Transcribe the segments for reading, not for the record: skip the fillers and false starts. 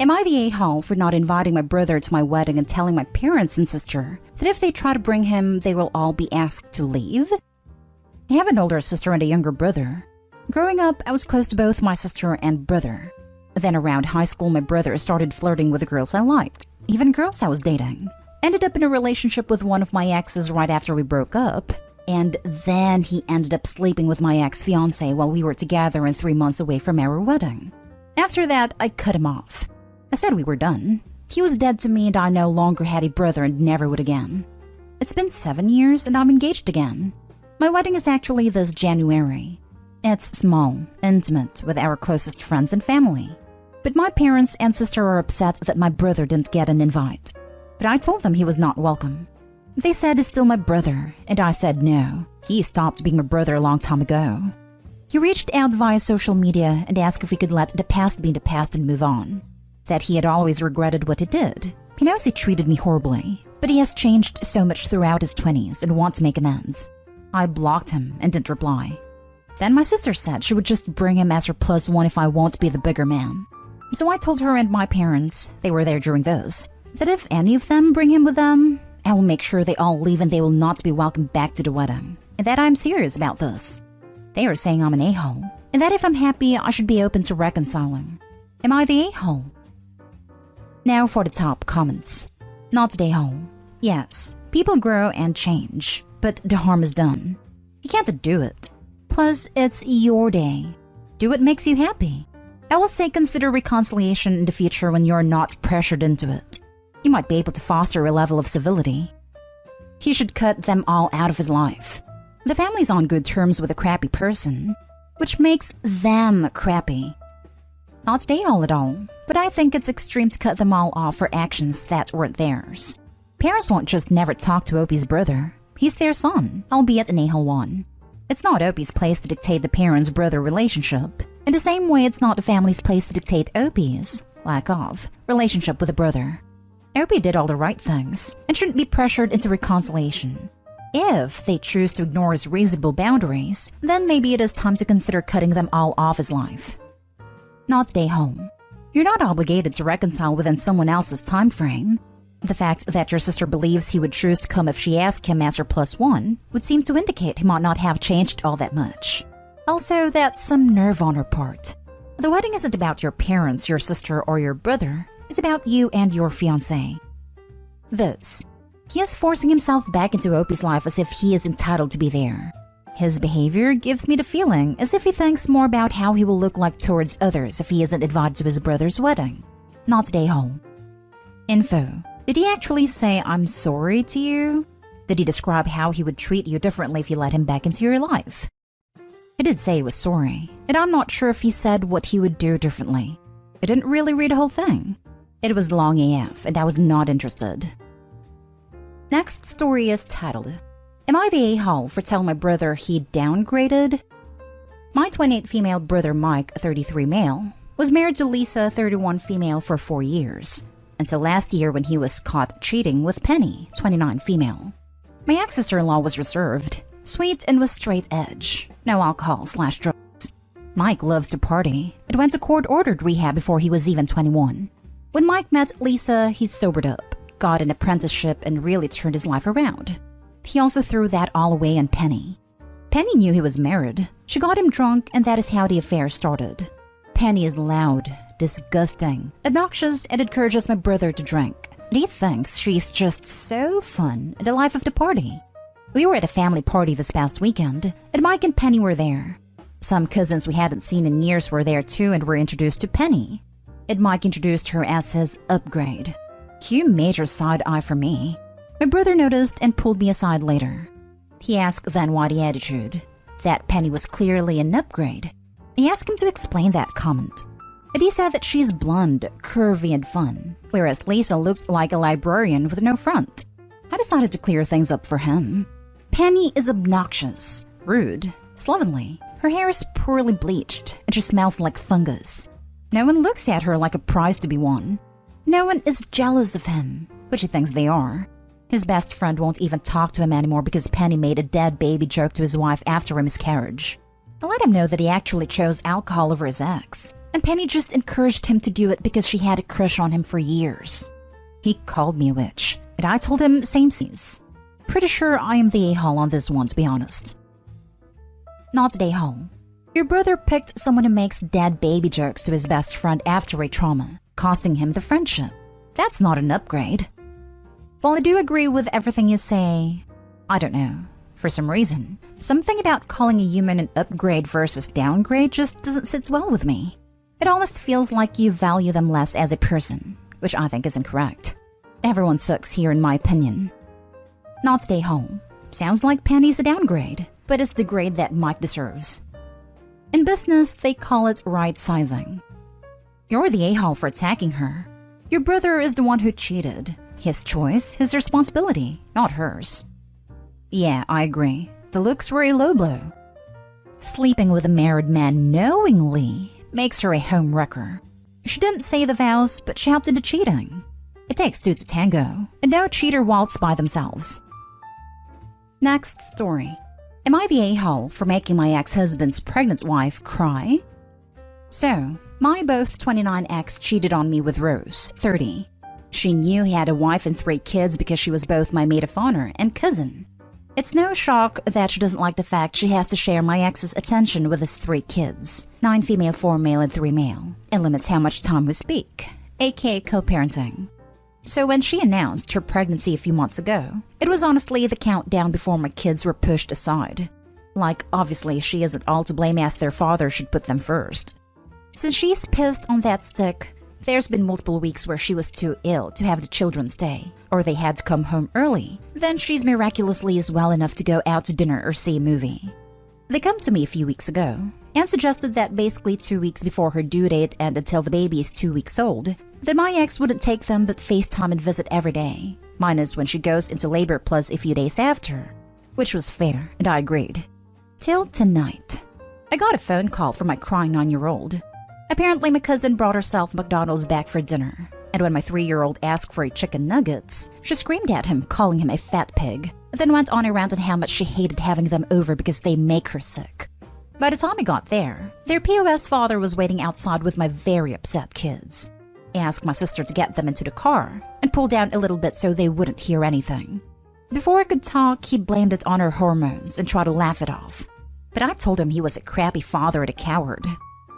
Am I the a-hole for not inviting my brother to my wedding and telling my parents and sister that if they try to bring him, they will all be asked to leave? I have an older sister and a younger brother. Growing up, I was close to both my sister and brother. Then around high school, my brother started flirting with the girls I liked, even girls I was dating. Ended up in a relationship with one of my exes right after we broke up, and then he ended up sleeping with my ex-fiancée while we were together and 3 months away from our wedding. After that, I cut him off. I said we were done. He was dead to me and I no longer had a brother and never would again. It's been 7 years and I'm engaged again. My wedding is actually this January. It's small, intimate, with our closest friends and family. But my parents and sister are upset that my brother didn't get an invite. But I told them he was not welcome. They said he's still my brother, and I said no. He stopped being my brother a long time ago. He reached out via social media and asked if we could let the past be the past and move on. That he had always regretted what he did. He knows he treated me horribly, but he has changed so much throughout his 20s and wants to make amends. I blocked him and didn't reply. Then my sister said she would just bring him as her plus one if I won't be the bigger man. So I told her and my parents, they were there during this, that if any of them bring him with them, I will make sure they all leave and they will not be welcomed back to the wedding, and that I'm serious about this. They are saying I'm an a-hole, and that if I'm happy, I should be open to reconciling. Am I the a-hole? Now for the top comments. Not the a-hole. Yes, people grow and change, but the harm is done. You can't do it. Plus, it's your day. Do what makes you happy. I will say consider reconciliation in the future when you're not pressured into it. You might be able to foster a level of civility. He should cut them all out of his life. The family's on good terms with a crappy person, which makes them crappy. Not the a-hole at all, but I think it's extreme to cut them all off for actions that weren't theirs. Parents won't just never talk to Opie's brother. He's their son, albeit an a-hole one. It's not Opie's place to dictate the parents-brother relationship. In the same way, it's not the family's place to dictate Opie's, lack of, relationship with a brother. Opie did all the right things and shouldn't be pressured into reconciliation. If they choose to ignore his reasonable boundaries, then maybe it is time to consider cutting them all off his life. Not stay home. You're not obligated to reconcile within someone else's time frame. The fact that your sister believes he would choose to come if she asked him as her plus one would seem to indicate he might not have changed all that much. Also, that's some nerve on her part. The wedding isn't about your parents, your sister, or your brother. It's about you and your fiancé. He is forcing himself back into Opie's life as if he is entitled to be there. His behavior gives me the feeling as if he thinks more about how he will look like towards others if he isn't invited to his brother's wedding. Not today home. Info. Did he actually say, "I'm sorry" to you? Did he describe how he would treat you differently if you let him back into your life? He did say he was sorry, and I'm not sure if he said what he would do differently. I didn't really read the whole thing. It was long AF, and I was not interested. Next story is titled, Am I the a-hole for telling my brother he downgraded? My 28 female brother Mike, 33 male, was married to Lisa, 31 female for 4 years, until last year when he was caught cheating with Penny, 29 female. My ex-sister-in-law was reserved, sweet, and was straight edge, no alcohol/drugs. Mike loves to party and went to court-ordered rehab before he was even 21. When Mike met Lisa, he sobered up, got an apprenticeship, and really turned his life around. He also threw that all away on Penny. Penny knew he was married. She got him drunk, and that is how the affair started. Penny is loud, disgusting, obnoxious, and encourages my brother to drink. And he thinks she's just so fun and the life of the party. We were at a family party this past weekend, and Mike and Penny were there. Some cousins we hadn't seen in years were there too and were introduced to Penny. And Mike introduced her as his upgrade. Cue major side eye for me. My brother noticed and pulled me aside later. He asked then why the attitude. That Penny was clearly an upgrade. I asked him to explain that comment. And he said that she's blonde, curvy, and fun, whereas Lisa looked like a librarian with no front. I decided to clear things up for him. Penny is obnoxious, rude, slovenly. Her hair is poorly bleached, and she smells like fungus. No one looks at her like a prize to be won. No one is jealous of him, which he thinks they are. His best friend won't even talk to him anymore because Penny made a dead baby joke to his wife after a miscarriage. I let him know that he actually chose alcohol over his ex, and Penny just encouraged him to do it because she had a crush on him for years. He called me a witch, and I told him same scenes. Pretty sure I am the a-hole on this one, to be honest. Not the a-hole. Your brother picked someone who makes dead baby jokes to his best friend after a trauma, costing him the friendship. That's not an upgrade. While I do agree with everything you say, I don't know. For some reason, something about calling a human an upgrade versus downgrade just doesn't sit well with me. It almost feels like you value them less as a person, which I think is incorrect. Everyone sucks here in my opinion. Not the a-hole. Sounds like Penny's a downgrade, but it's the grade that Mike deserves. In business, they call it right sizing. You're the a-hole for attacking her. Your brother is the one who cheated. His choice, his responsibility, not hers. Yeah, I agree. The looks were a low blow. Sleeping with a married man knowingly makes her a home wrecker. She didn't say the vows, but she helped into cheating. It takes two to tango, and no cheater waltz by themselves. Next story. Am I the a-hole for making my ex-husband's pregnant wife cry? So, my both 29 ex cheated on me with Rose, 30. She knew he had a wife and 3 kids because she was both my maid of honor and cousin. It's no shock that she doesn't like the fact she has to share my ex's attention with his 3 kids, 9 female, 4 male, and 3 male, and limits how much time we speak, aka co-parenting. So when she announced her pregnancy a few months ago, it was honestly the countdown before my kids were pushed aside. Like, obviously she isn't all to blame as their father should put them first. Since she's pissed on that stick, there's been multiple weeks where she was too ill to have the children stay, or they had to come home early. Then she's miraculously is well enough to go out to dinner or see a movie. They come to me a few weeks ago and suggested that basically 2 weeks before her due date and until the baby is 2 weeks old, that my ex wouldn't take them but FaceTime and visit every day, minus when she goes into labor plus a few days after, which was fair, and I agreed. Till tonight. I got a phone call from my crying 9-year-old. Apparently my cousin brought herself McDonald's back for dinner, and when my 3-year-old asked for a chicken nuggets, she screamed at him, calling him a fat pig, then went on a rant on how much she hated having them over because they make her sick. By the time I got there, their POS father was waiting outside with my very upset kids. I asked my sister to get them into the car and pull down a little bit so they wouldn't hear anything. Before I could talk, he blamed it on her hormones and tried to laugh it off. But I told him he was a crappy father and a coward.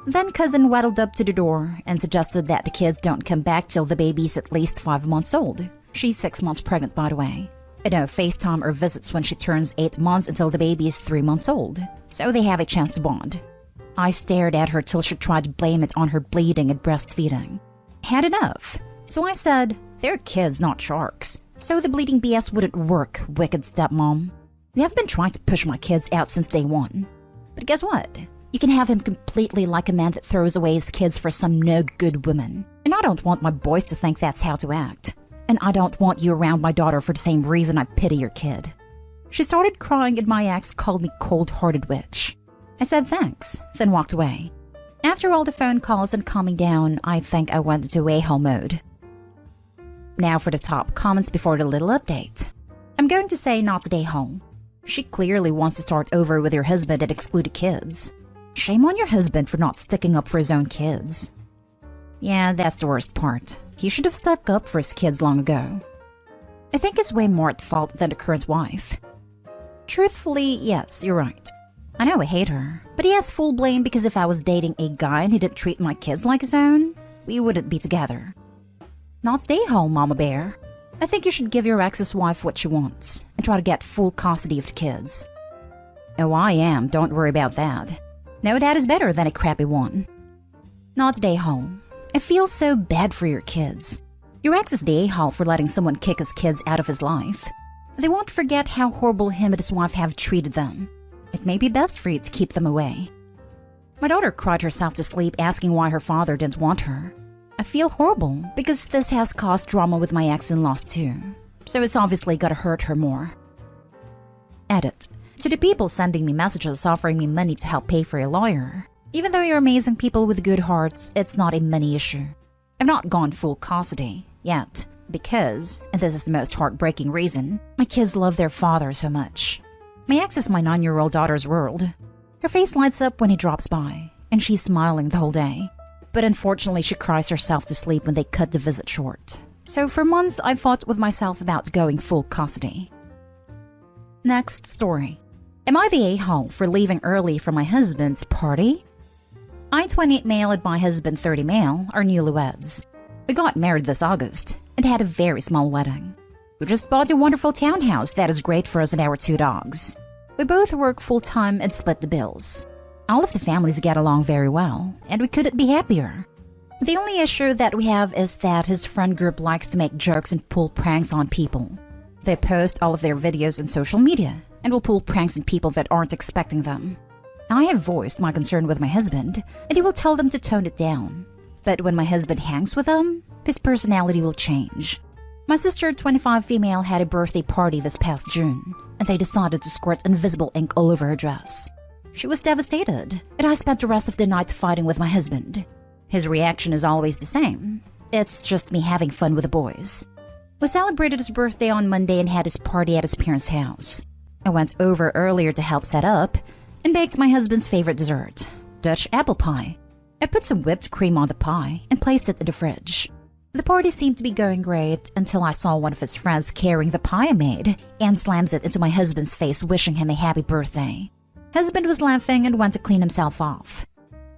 Then cousin waddled up to the door and suggested that the kids don't come back till the baby's at least 5 months old. She's 6 months pregnant, by the way. And no FaceTime or visits when she turns 8 months until the baby is 3 months old, so they have a chance to bond. I stared at her till she tried to blame it on her bleeding and breastfeeding. Had enough. So I said, they're kids, not sharks. So the bleeding BS wouldn't work, wicked stepmom. We have been trying to push my kids out since day one. But guess what? You can have him completely like a man that throws away his kids for some no-good woman. And I don't want my boys to think that's how to act. And I don't want you around my daughter for the same reason I pity your kid. She started crying and my ex called me cold-hearted witch. I said thanks, then walked away. After all the phone calls and calming down, I think I went into a-hole mode. Now for the top comments before the little update. I'm going to say not the a-hole. She clearly wants to start over with her husband and exclude the kids. Shame on your husband for not sticking up for his own kids. Yeah, that's the worst part. He should have stuck up for his kids long ago. I think he's way more at fault than the current wife. Truthfully, yes, you're right. I know I hate her, but he has full blame because if I was dating a guy and he didn't treat my kids like his own, we wouldn't be together. Not stay home, Mama Bear. I think you should give your ex's wife what she wants and try to get full custody of the kids. Oh, I am. Don't worry about that. No dad is better than a crappy one. Not the a-hole. I feel so bad for your kids. Your ex is the a-hole for letting someone kick his kids out of his life. They won't forget how horrible him and his wife have treated them. It may be best for you to keep them away. My daughter cried herself to sleep asking why her father didn't want her. I feel horrible because this has caused drama with my ex-in-laws too. So it's obviously gotta hurt her more. Edit. To the people sending me messages offering me money to help pay for a lawyer. Even though you're amazing people with good hearts, it's not a money issue. I've not gone full custody yet because, and this is the most heartbreaking reason, my kids love their father so much. My ex is my 9-year-old daughter's world. Her face lights up when he drops by, and she's smiling the whole day. but unfortunately she cries herself to sleep when they cut the visit short. So for months, I fought with myself about going full custody. Next story. Am I the a-hole for leaving early for my husband's party? I, 28 male, and my husband, 30 male, are newlyweds. We got married this August and had a very small wedding. We just bought a wonderful townhouse that is great for us and our 2 dogs. We both work full-time and split the bills. All of the families get along very well, and we couldn't be happier. The only issue that we have is that his friend group likes to make jokes and pull pranks on people. They post all of their videos on social media and will pull pranks on people that aren't expecting them. I have voiced my concern with my husband, and he will tell them to tone it down. But when my husband hangs with them, his personality will change. My sister, 25 female, had a birthday party this past June, and they decided to squirt invisible ink all over her dress. She was devastated, and I spent the rest of the night fighting with my husband. His reaction is always the same. It's just me having fun with the boys. We celebrated his birthday on Monday and had his party at his parents' house. I went over earlier to help set up and baked my husband's favorite dessert, Dutch apple pie. I put some whipped cream on the pie and placed it in the fridge. The party seemed to be going great until I saw one of his friends carrying the pie I made and slams it into my husband's face, wishing him a happy birthday. Husband was laughing and went to clean himself off.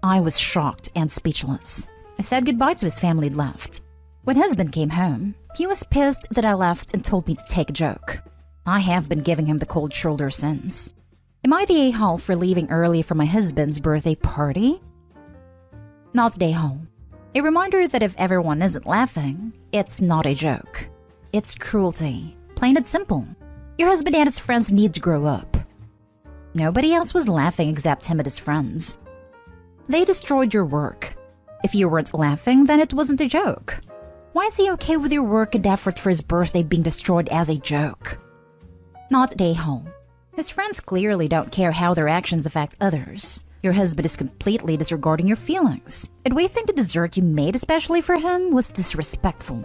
I was shocked and speechless. I said goodbye to his family and left. When husband came home, he was pissed that I left and told me to take a joke. I have been giving him the cold shoulder since. Am I the a-hole for leaving early for my husband's birthday party? Not the a-hole. A reminder that if everyone isn't laughing, it's not a joke. It's cruelty. Plain and simple. Your husband and his friends need to grow up. Nobody else was laughing except him and his friends. They destroyed your work. If you weren't laughing, then it wasn't a joke. Why is he okay with your work and effort for his birthday being destroyed as a joke? Not the a-hole. His friends clearly don't care how their actions affect others. Your husband is completely disregarding your feelings, and wasting the dessert you made especially for him was disrespectful.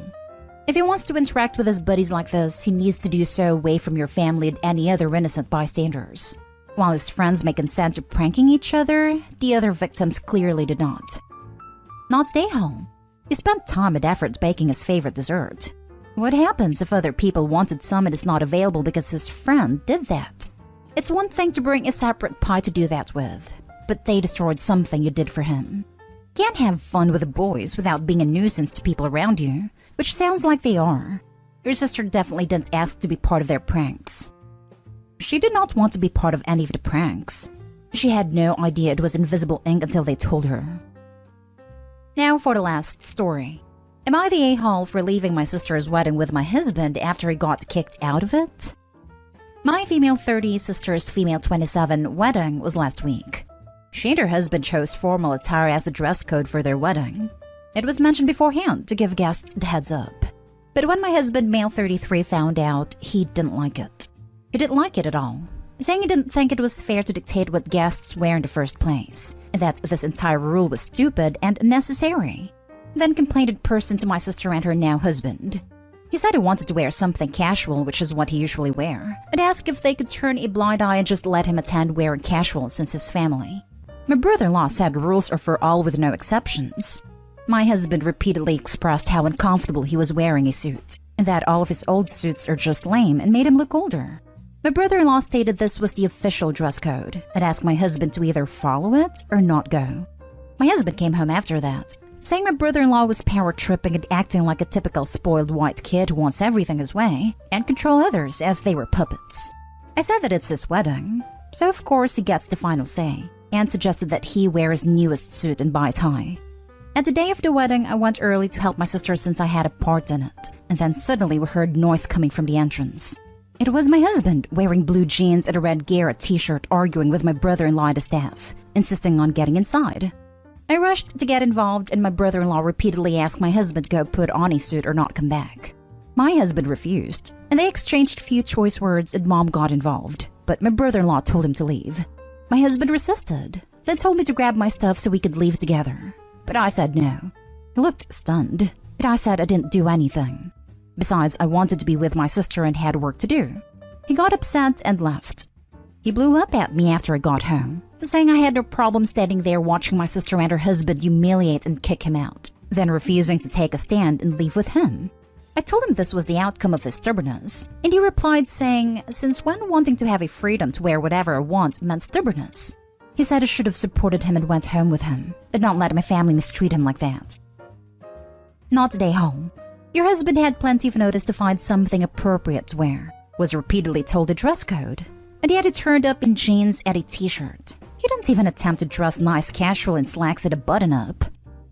If he wants to interact with his buddies like this, he needs to do so away from your family and any other innocent bystanders. While his friends may consent to pranking each other, the other victims clearly did not. Not the a-hole. You spent time and effort baking his favorite dessert. What happens if other people wanted some and it's not available because his friend did that? It's one thing to bring a separate pie to do that with, but they destroyed something you did for him. Can't have fun with the boys without being a nuisance to people around you, which sounds like they are. Your sister definitely didn't ask to be part of their pranks. She did not want to be part of any of the pranks. She had no idea it was invisible ink until they told her. Now for the last story. Am I the a-hole for leaving my sister's wedding with my husband after he got kicked out of it? My female 30, sister's female 27 wedding was last week. She and her husband chose formal attire as the dress code for their wedding. It was mentioned beforehand to give guests the heads up. But when my husband, male 33, found out, he didn't like it. He didn't like it at all, saying he didn't think it was fair to dictate what guests wear in the first place, and that this entire rule was stupid and unnecessary. Then complained in person to my sister and her now husband. He said he wanted to wear something casual, which is what he usually wear, and asked if they could turn a blind eye and just let him attend wearing casual since his family. My brother-in-law said rules are for all with no exceptions. My husband repeatedly expressed how uncomfortable he was wearing a suit, and that all of his old suits are just lame and made him look older. My brother-in-law stated this was the official dress code and asked my husband to either follow it or not go. My husband came home after that, saying my brother-in-law was power-tripping and acting like a typical spoiled white kid who wants everything his way and control others as they were puppets. I said that it's his wedding, so of course he gets the final say, and suggested that he wear his newest suit and buy a tie. At the day of the wedding, I went early to help my sister since I had a part in it, and then suddenly we heard noise coming from the entrance. It was my husband, wearing blue jeans and a red Garrett t-shirt, arguing with my brother-in-law and the staff, insisting on getting inside. I rushed to get involved, and my brother-in-law repeatedly asked my husband to go put on a suit or not come back. My husband refused, and they exchanged a few choice words and Mom got involved, but my brother-in-law told him to leave. My husband resisted, then told me to grab my stuff so we could leave together. But I said no. He looked stunned, but I said I didn't do anything. Besides, I wanted to be with my sister and had work to do. He got upset and left. He blew up at me after I got home, saying I had no problem standing there watching my sister and her husband humiliate and kick him out, then refusing to take a stand and leave with him. I told him this was the outcome of his stubbornness, and he replied saying, since when wanting to have a freedom to wear whatever I want meant stubbornness? He said I should have supported him and went home with him, and not let my family mistreat him like that. Not today home. Your husband had plenty of notice to find something appropriate to wear, was repeatedly told the dress code, and he had it turned up in jeans and a t-shirt. He didn't even attempt to dress nice casual in slacks and a button-up.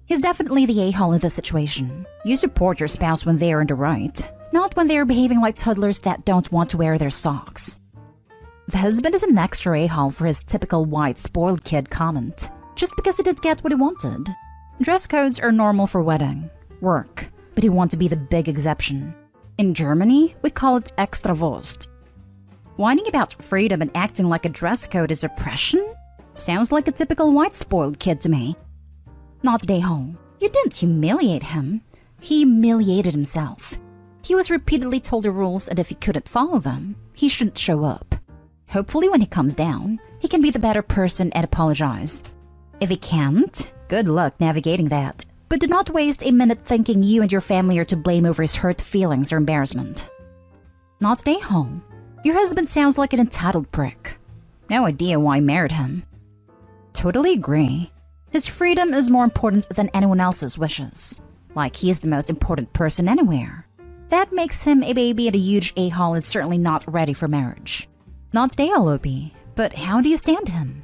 He's definitely the a-hole in this situation. You support your spouse when they are in the right, not when they are behaving like toddlers that don't want to wear their socks. The husband is an extra a-hole for his typical white spoiled kid comment, just because he didn't get what he wanted. Dress codes are normal for wedding, work, but he wants to be the big exception. In Germany, we call it Extrawurst. Whining about freedom and acting like a dress code is oppression? Sounds like a typical white spoiled kid to me. Not today home. You didn't humiliate him. He humiliated himself. He was repeatedly told the rules, and if he couldn't follow them, he shouldn't show up. Hopefully when he comes down, he can be the better person and apologize. If he can't, good luck navigating that. But do not waste a minute thinking you and your family are to blame over his hurt feelings or embarrassment. Not today home. Your husband sounds like an entitled prick. No idea why I married him. Totally agree. His freedom is more important than anyone else's wishes. Like he is the most important person anywhere. That makes him a baby and a huge a-hole and certainly not ready for marriage. Not today, LOP, but how do you stand him?